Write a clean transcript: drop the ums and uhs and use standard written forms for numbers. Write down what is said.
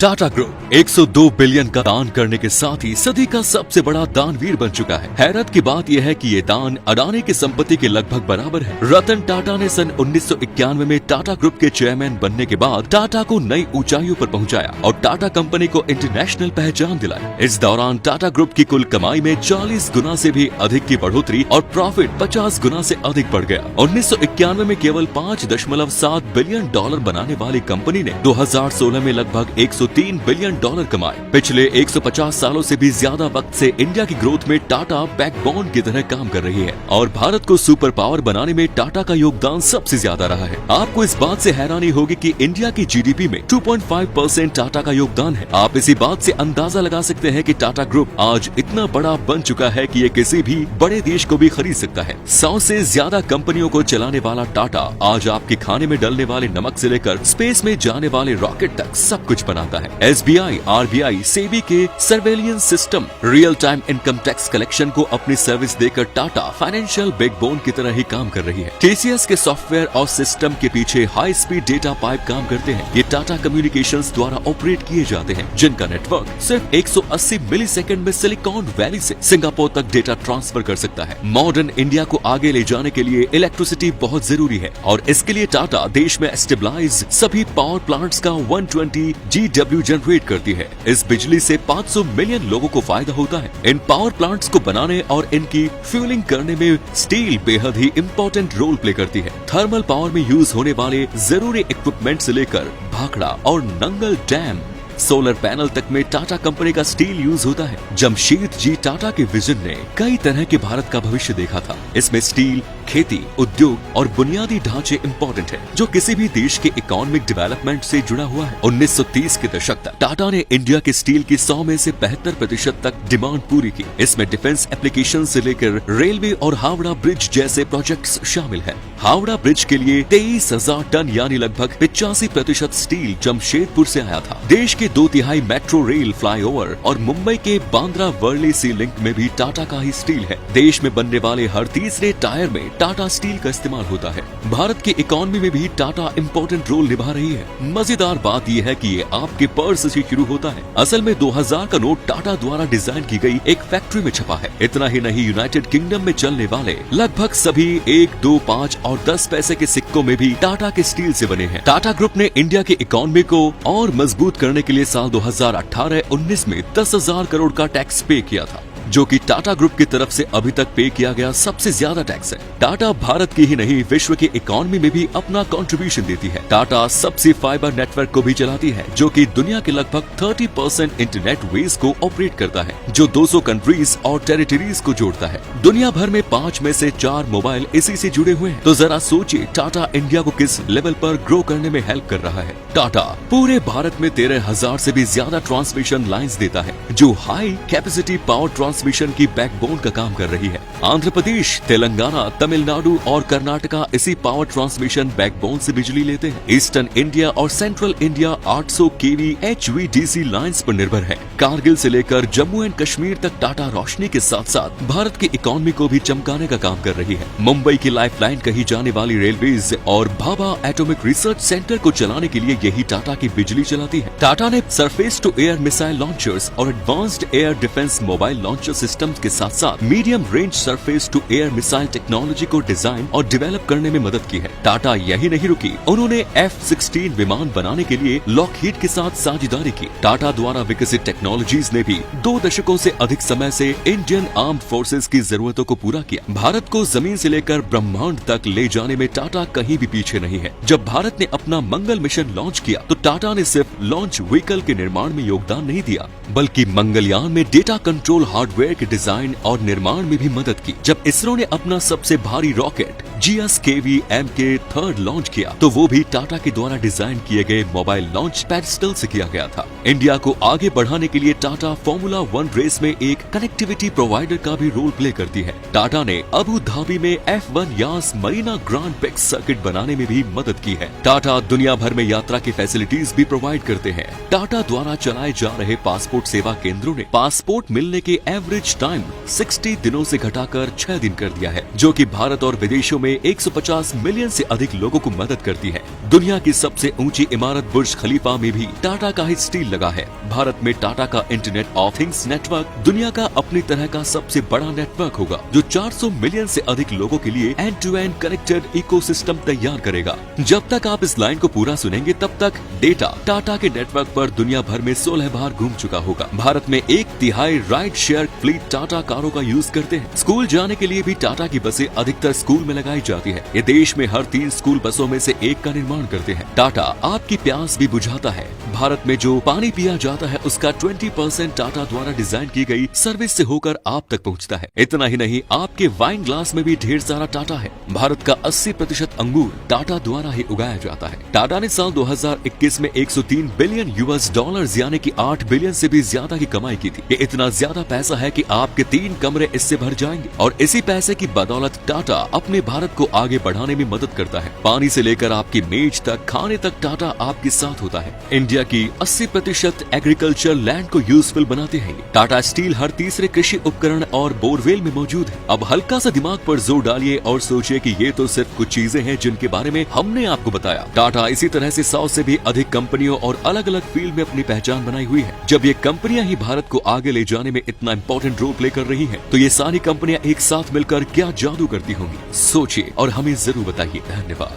Tata group 102 billion का दान करने के साथ ही सदी का सबसे बड़ा दानवीर बन चुका है। हैरत की बात यह है कि ये दान अडानी की संपत्ति के लगभग बराबर है। रतन टाटा ने सन 1991 में टाटा ग्रुप के चेयरमैन बनने के बाद टाटा को नई ऊंचाइयों पर पहुंचाया और टाटा कंपनी को इंटरनेशनल पहचान दिलाई। इस दौरान टाटा ग्रुप की कुल कमाई में 40 गुना से भी अधिक की बढ़ोतरी और प्रॉफिट 50 गुना से अधिक बढ़ गया। 1991 में केवल 5.7 बिलियन डॉलर बनाने वाली कंपनी ने 2016 में लगभग 103 बिलियन डॉलर कमाए। पिछले 150 सालों से भी ज्यादा वक्त से इंडिया की ग्रोथ में टाटा बैकबोन की तरह काम कर रही है और भारत को सुपर पावर बनाने में टाटा का योगदान सबसे ज्यादा रहा है। आपको इस बात से हैरानी होगी कि इंडिया की जीडीपी में 2.5% टाटा का योगदान है। आप इसी बात से अंदाजा लगा सकते हैं कि टाटा ग्रुप आज इतना बड़ा बन चुका है कि ये किसी भी बड़े देश को भी खरीद सकता है। 100 से ज्यादा कंपनियों को चलाने वाला टाटा आज आपके खाने में डलने वाले नमक से लेकर स्पेस में जाने वाले रॉकेट तक सब कुछ बनाता है। एसबीआई, आरबीआई, सेबी के surveillance system, real time income tax collection को अपनी सर्विस देकर टाटा फाइनेंशियल बैकबोन की तरह ही काम कर रही है। टीसीएस के सॉफ्टवेयर और सिस्टम के पीछे हाई स्पीड डेटा पाइप काम करते हैं। ये टाटा कम्युनिकेशंस द्वारा ऑपरेट किए जाते हैं, जिनका नेटवर्क सिर्फ 180 मिलीसेकंड में सिलिकॉन वैली से सिंगापुर तक डेटा ट्रांसफर कर सकता है। मॉडर्न इंडिया को आगे ले जाने के लिए इलेक्ट्रिसिटी बहुत जरूरी है और इसके लिए टाटा देश में स्टेबलाइज सभी पावर प्लांट्स का 120 GW जनरेट करती है। इस बिजली से 500 मिलियन लोगों को फायदा होता है। इन पावर प्लांट्स को बनाने और इनकी फ्यूलिंग करने में स्टील बेहद ही इम्पोर्टेंट रोल प्ले करती है। थर्मल पावर में यूज होने वाले जरूरी इक्विपमेंट से लेकर भाखड़ा और नंगल डैम, सोलर पैनल तक में टाटा कंपनी का स्टील यूज होता है। जमशेद जी टाटा के विजन ने कई तरह के भारत का भविष्य देखा था। इसमें स्टील, खेती, उद्योग और बुनियादी ढांचे इम्पोर्टेंट है, जो किसी भी देश के इकोनॉमिक डेवलपमेंट से जुड़ा हुआ है। 1930 के दशक तक टाटा ने इंडिया के स्टील की 100 में से 75% तक डिमांड पूरी की। इसमें डिफेंस एप्लीकेशन से लेकर रेलवे और हावड़ा ब्रिज जैसे प्रोजेक्ट्स शामिल है। हावड़ा ब्रिज के लिए 23,000 टन यानी लगभग 85% स्टील जमशेदपुर से आया था। देश के 2/3 मेट्रो रेल, फ्लाईओवर और मुंबई के बांद्रा वर्ली सी लिंक में भी टाटा का ही स्टील है। देश में बनने वाले हर तीसरे टायर में टाटा स्टील का इस्तेमाल होता है। भारत की इकोनॉमी में भी टाटा इम्पोर्टेंट रोल निभा रही है। मजेदार बात यह है कि ये आपके पर्स से शुरू होता है। असल में 2000 का नोट टाटा द्वारा डिजाइन की गई एक फैक्ट्री में छपा है। इतना ही नहीं, यूनाइटेड किंगडम में चलने वाले लगभग सभी 1, 2, 5 और 10 पैसे के सिक्कों में भी टाटा के स्टील से बने हैं। टाटा ग्रुप ने इंडिया की इकोनॉमी को और मजबूत करने के लिए साल 2018-19 में 10,000 करोड़ का टैक्स पे किया था, जो कि टाटा ग्रुप की तरफ से अभी तक पे किया गया सबसे ज्यादा टैक्स है। टाटा भारत की ही नहीं, विश्व की इकोनॉमी में भी अपना कंट्रीब्यूशन देती है। टाटा सबसे फाइबर नेटवर्क को भी चलाती है, जो कि दुनिया के लगभग 30% इंटरनेट वेज को ऑपरेट करता है, जो 200 कंट्रीज और टेरिटरीज को जोड़ता है। दुनिया भर में 5 में से 4 मोबाइल इसी से जुड़े हुए हैं। तो जरा सोचिए टाटा इंडिया को किस लेवल पर ग्रो करने में हेल्प कर रहा है। टाटा पूरे भारत में 13,000 से भी ज्यादा ट्रांसमिशन लाइन्स देता है, जो हाई कैपेसिटी पावर ट्रांसमिशन की बैकबोन का काम कर रही है। आंध्र प्रदेश, तेलंगाना, तमिलनाडु और कर्नाटका इसी पावर ट्रांसमिशन बैकबोन से बिजली लेते हैं। ईस्टर्न इंडिया और central India 800 kV HVDC lines पर निर्भर है। कारगिल से लेकर जम्मू एंड कश्मीर तक टाटा रोशनी के साथ साथ भारत की इकोनॉमी को भी चमकाने का काम कर रही है। मुंबई की लाइफलाइन कही जाने वाली रेलवेज और भाभा एटॉमिक रिसर्च सेंटर को चलाने के लिए यही टाटा की बिजली चलाती है। टाटा ने surface to air missile launchers और advanced air defence mobile launcher system के साथ साथ medium range surface to air missile technology को डिजाइन और डेवलप करने में मदद की है। टाटा यही नहीं रुकी, उन्होंने F-16 विमान बनाने के लिए लॉकहीड के साथ साझेदारी की। टाटा द्वारा विकसित टेक्नोलॉजीज ने भी 2 दशकों से अधिक समय से इंडियन आर्म्ड फोर्सेस की जरूरतों को पूरा किया। भारत को जमीन से लेकर ब्रह्मांड तक ले जाने में टाटा कहीं भी पीछे नहीं है। जब भारत ने अपना मंगल मिशन लॉन्च किया तो टाटा ने सिर्फ लॉन्च व्हीकल के निर्माण में योगदान नहीं दिया, बल्कि मंगलयान में डेटा कंट्रोल हार्डवेयर के डिजाइन और निर्माण में भी मदद की। जब इसरो ने अपना सबसे भारी रॉकेट GSKV-M3 लॉन्च किया तो वो भी टाटा के द्वारा डिजाइन किए गए मोबाइल लॉन्च पेडस्टल से किया गया था। इंडिया को आगे बढ़ाने के लिए टाटा फॉर्मूला 1 रेस में एक कनेक्टिविटी प्रोवाइडर का भी रोल प्ले करती है। टाटा ने अबू धाबी में F1 यास मरीना ग्रांड प्रिक्स सर्किट बनाने में भी मदद की है। टाटा दुनिया भर में यात्रा की फैसिलिटीज भी प्रोवाइड करते हैं। टाटा द्वारा चलाए जा रहे पासपोर्ट सेवा केंद्रों ने पासपोर्ट मिलने के एवरेज टाइम 60 दिनों से घटाकर 6 दिन कर दिया है, जो कि भारत और विदेशों में 150 मिलियन से अधिक लोगों को मदद करती है। दुनिया की सबसे ऊंची इमारत बुर्ज खलीफा में भी टाटा का ही स्टील लगा है। भारत में टाटा का इंटरनेट ऑफ थिंग्स नेटवर्क दुनिया का अपनी तरह का सबसे बड़ा नेटवर्क होगा, जो 400 मिलियन से अधिक लोगों के लिए end to end connected ecosystem तैयार करेगा। जब तक आप इस लाइन को पूरा सुनेंगे तब तक डेटा टाटा के नेटवर्क पर दुनिया भर में 16 बार घूम चुका होगा। भारत में 1/3 राइड शेयर फ्लीट टाटा कारों का यूज करते हैं। स्कूल जाने के लिए भी टाटा की बसें अधिकतर स्कूल में लगाई जाती है। ये देश में हर 3 स्कूल बसों में से एक का निर्माण करते हैं। टाटा आपकी प्यास भी बुझाता है। भारत में जो पानी पिया जाता है उसका 20% टाटा द्वारा डिजाइन की गई सर्विस से होकर आप तक पहुंचता है। इतना ही नहीं, आपके वाइन ग्लास में भी ढेर सारा टाटा है। भारत का 80% अंगूर टाटा द्वारा ही उगाया जाता है। टाटा ने साल 2021 में 103 बिलियन $, यानी कि 8 बिलियन से भी ज्यादा की कमाई की थी। ये इतना ज्यादा पैसा है कि आपके 3 कमरे इससे भर जाएंगे, और इसी पैसे की बदौलत टाटा अपने भारत को आगे बढ़ाने में मदद करता है। पानी से लेकर आपकी मेज तक, खाने तक टाटा आपके साथ होता है। इंडिया की 80% एग्रीकल्चर लैंड को यूजफुल बनाते हैं। टाटा स्टील हर तीसरे कृषि उपकरण और बोरवेल में मौजूद है। अब हल्का सा दिमाग पर जोर डालिए और सोचिए कि ये तो सिर्फ कुछ चीजें हैं जिनके बारे में हमने आपको बताया। टाटा इसी तरह से 100 से भी अधिक कंपनियों और अलग अलग फील्ड में अपनी पहचान बनाई हुई है। जब ये कंपनियां ही भारत को आगे ले जाने में इतना इंपॉर्टेंट रोल प्ले कर रही हैं, तो ये सारी कंपनियां एक साथ मिलकर क्या जादू करती होंगी, सोचिए और हमें जरूर बताइए। धन्यवाद।